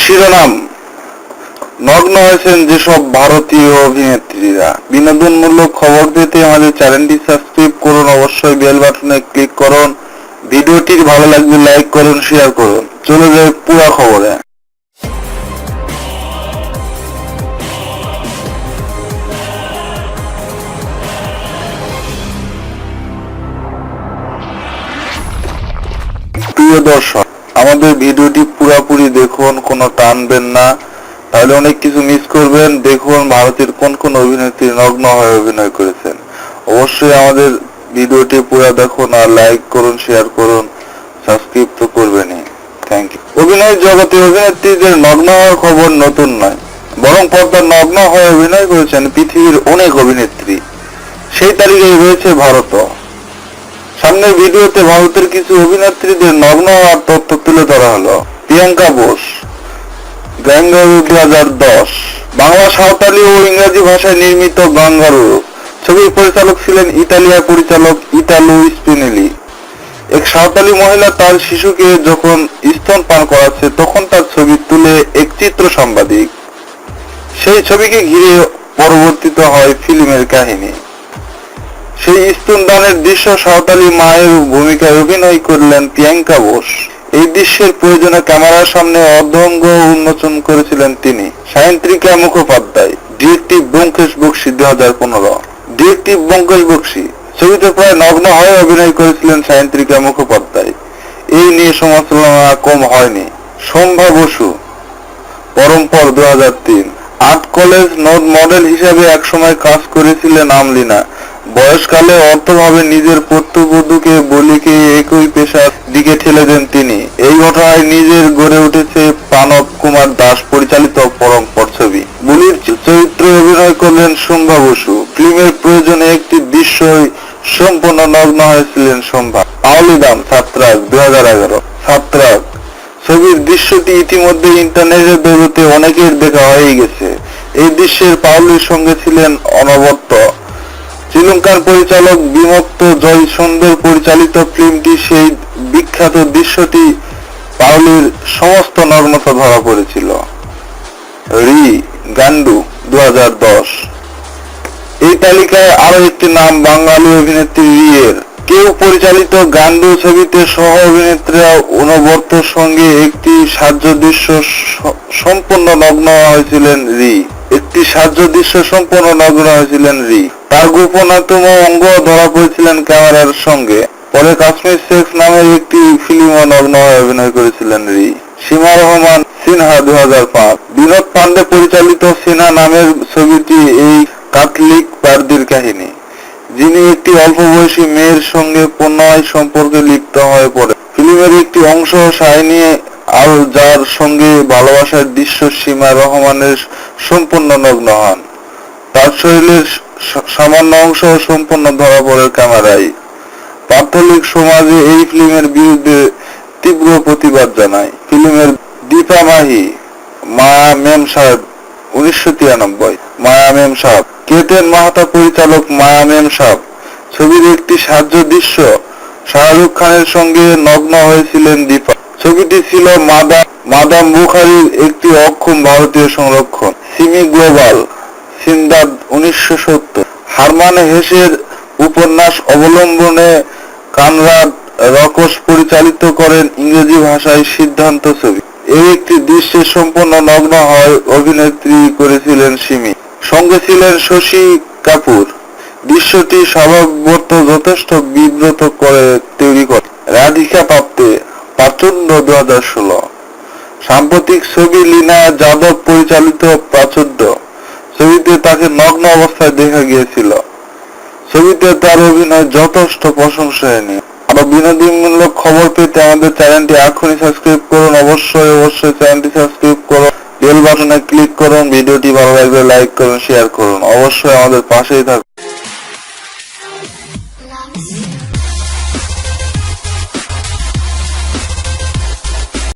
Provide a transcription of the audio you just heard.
শিরোনাম: নগ্ন হয়েছেন যেসব ভারতীয় অভিনেত্রীরা। বিনোদনমূলক খবর পেতে আমাদের চ্যানেলটি সাবস্ক্রাইব করুন, অবশ্যই বেল বাটনে ক্লিক করুন। ভিডিওটি ভালো লাগলে লাইক করুন, শেয়ার করুন। চলে যাই পুরো খবরে। প্রিয় দর্শক, আমাদের ভিডিওটি পুরোপুরি দেখুন, কোনো টানবেন না, তাহলে অনেক কিছু মিস করবেন। দেখুন ভারতের কোন কোন অভিনেত্রী নগ্ন হয়ে অভিনয় করেছেন। অবশ্যই আমাদের ভিডিওটি পুরো দেখুন আর লাইক করুন, শেয়ার করুন, সাবস্ক্রাইব তো করবেনই। Thank you. অভিনয় জগতে অভিনেত্রীদের নগ্ন হওয়ার খবর নতুন নয়, বরং পর্দার নগ্ন হয়ে অভিনয় করেছেন পৃথিবীর অনেক অভিনেত্রী। সেই তালিকায় রয়েছে ভারতও। সামনের ভিডিওতে ভারতের কিছু অভিনেত্রীদের নগ্ন হওয়ার তথ্য তুলে ধরা হলো। প্রিয়াঙ্কা বোস, গাঙ্গারু 2010। বাংলা, সাঁওতালি ও ইংরেজি ভাষায় নির্মিত গাঙ্গারু ছবির পরিচালক ছিলেন ইতালিয়ার পরিচালক ইতালো স্পিনেলি। এক সাঁওতালি মহিলা তার শিশুকে যখন স্তন পান করাচ্ছে তখন তার ছবি তুলে এক চিত্র সাংবাদিক। সেই ছবিকে ঘিরে পরিবর্তিত হয় ফিল্মের কাহিনী। সেই স্তনদানের দৃশ্য সাঁওতালি মায়ের ভূমিকায় অভিনয় করলেন প্রিয়াঙ্কা বোস। এই দৃশ্যের প্রয়োজনে ক্যামেরার সামনে অর্ধাঙ্গ উন্মোচন করেছিলেন তিনি। সায়ন্ত্রিকা মুখোপাধ্যায়, ডিরেক্টিভ ব্যোমকেশ বক্সী 2015। ডিরেক্টিভ ব্যোমকেশ বক্সী ছবিতে প্রায় নগ্ন হয়ে অভিনয় করেছিলেন সায়ন্ত্রিকা মুখোপাধ্যায়। এই নিয়ে সমালোচনা কম হয়নি। শোভা বসু, পরম্পর 2003। আর্ট কলেজ মডেল হিসেবে একসময় কাজ করেছিলেন আমলিনা। বয়সকালে অর্থভাবে নিজের পুত্রবধূকে বলিকে একই পেশার দিকে ঠেলে দেন তিনি। এই ঘটনায় নিজের গড়ে উঠেছে প্রাণব কুমার দাস পরিচালিত পরম্পর ছবি। বুলির চরিত্রে অভিনয় করলেন শোভা বসু। ফিল্মের প্রয়োজনে একটি দৃশ্যই সম্পূর্ণ নগ্ন হয়েছিলেন শোভা। আউলিদাম ছাত্রাক 2011। ছাত্রাক ছবির দৃশ্যটি ইতিমধ্যে ইন্টারনেটের জগতে অনেকের দেখা হয়ে গেছে। এই দৃশ্যের পাউলির সঙ্গে ছিলেন অনবদ্য। শ্রীলঙ্কার পরিচালক বিমুক্ত জয় সুন্দর পরিচালিত ফিল্মটি সেই বিখ্যাত দৃশ্যটি পাউলির সমস্ত নগ্নতা ধরা পড়েছিল। রি গান্ডু 2010। এই তালিকায় আরো একটি নাম বাঙালি অভিনেত্রী রি এর। কেউ পরিচালিত গান্ডু ছবিতে সহ অভিনেত্রীরা অনবদ্যর সঙ্গে একটি সাজদৃশ্য সম্পূর্ণ নগ্ন হয়েছিলেন রি। তার গোপনীয়তম অঙ্গ ধরা পড়েছিলেন ক্যামেরার সঙ্গে। পরে কাশ্মীর সেক্স নামের একটি ফিল্মে নগ্ন হয়ে অভিনয় করেছিলেন রি। সীমা রহমান সিনহা 2005। বিনোদ পান্ডে পরিচালিত সিনহা নামের ছবিটি এই কাতলিক পার্দির কাহিনী, যিনি একটি অল্প বয়সী মেয়ের সঙ্গে প্রণয় সম্পর্কে লিপ্ত হয়ে পড়ে। ফিল্মের একটি অংশ শাইনি আল যার সঙ্গে ভালোবাসার দৃশ্য সীমা রহমানের সম্পূর্ণ নগ্ন হন। তার শরীরের সামান্য অংশ সম্পূর্ণ ধরা পড়ে ক্যামেরায়। প্যাথলিক সমাজে এই ফিল্মের বিরুদ্ধে তীব্র প্রতিবাদ জানায়। ফিল্মের দীপা মাহি, মায়া মেম সাহেব 1993। মায়া মেম সাহেব, কেটেন মাহাতা পরিচালক মায়া মেম সাহেব ছবির একটি সাজদৃশ্য শাহরুখ খানের সঙ্গে নগ্ন হয়েছিলেন দীপা। ছবিটি ছিল মাদাম বুখারির একটি অক্ষম ভারতীয় সংরক্ষণ। সিমি গ্লোবাল সিন্দাদ 1970। হারমান হেসের উপন্যাস অবলম্বনে কনরাড রকস পরিচালিত করেন ইংরেজি ভাষায় সিদ্ধান্ত ছবি। এই একটি দৃশ্যে সম্পূর্ণ নগ্ন হয় অভিনেত্রী করেছিলেন সিমি। সঙ্গে ছিলেন শশী কাপুর। দৃশ্যটি স্বভাবত যথেষ্ট বিব্রত করে তৈরি করে। রাধিকা পাপ্তে, প্রাচুর্য 2016। সাম্প্রতিক ছবি লীনা যাদব পরিচালিত প্রাচুর্য ছবিতে তাকে নগ্ন অবস্থায় দেখা গিয়েছিল। ছবিতে তার অভিনয় যথেষ্ট প্রশংসনীয়। আরো বিনোদনমূলক খবর পেতে আমাদের চ্যানেলটি এখনই সাবস্ক্রাইব করুন। অবশ্যই চ্যানেলটি সাবস্ক্রাইব করুন, বেল বাটনে ক্লিক করুন। ভিডিওটি ভালো লাগলে লাইক করুন, শেয়ার করুন। অবশ্যই আমাদের পাশেই থাকুন।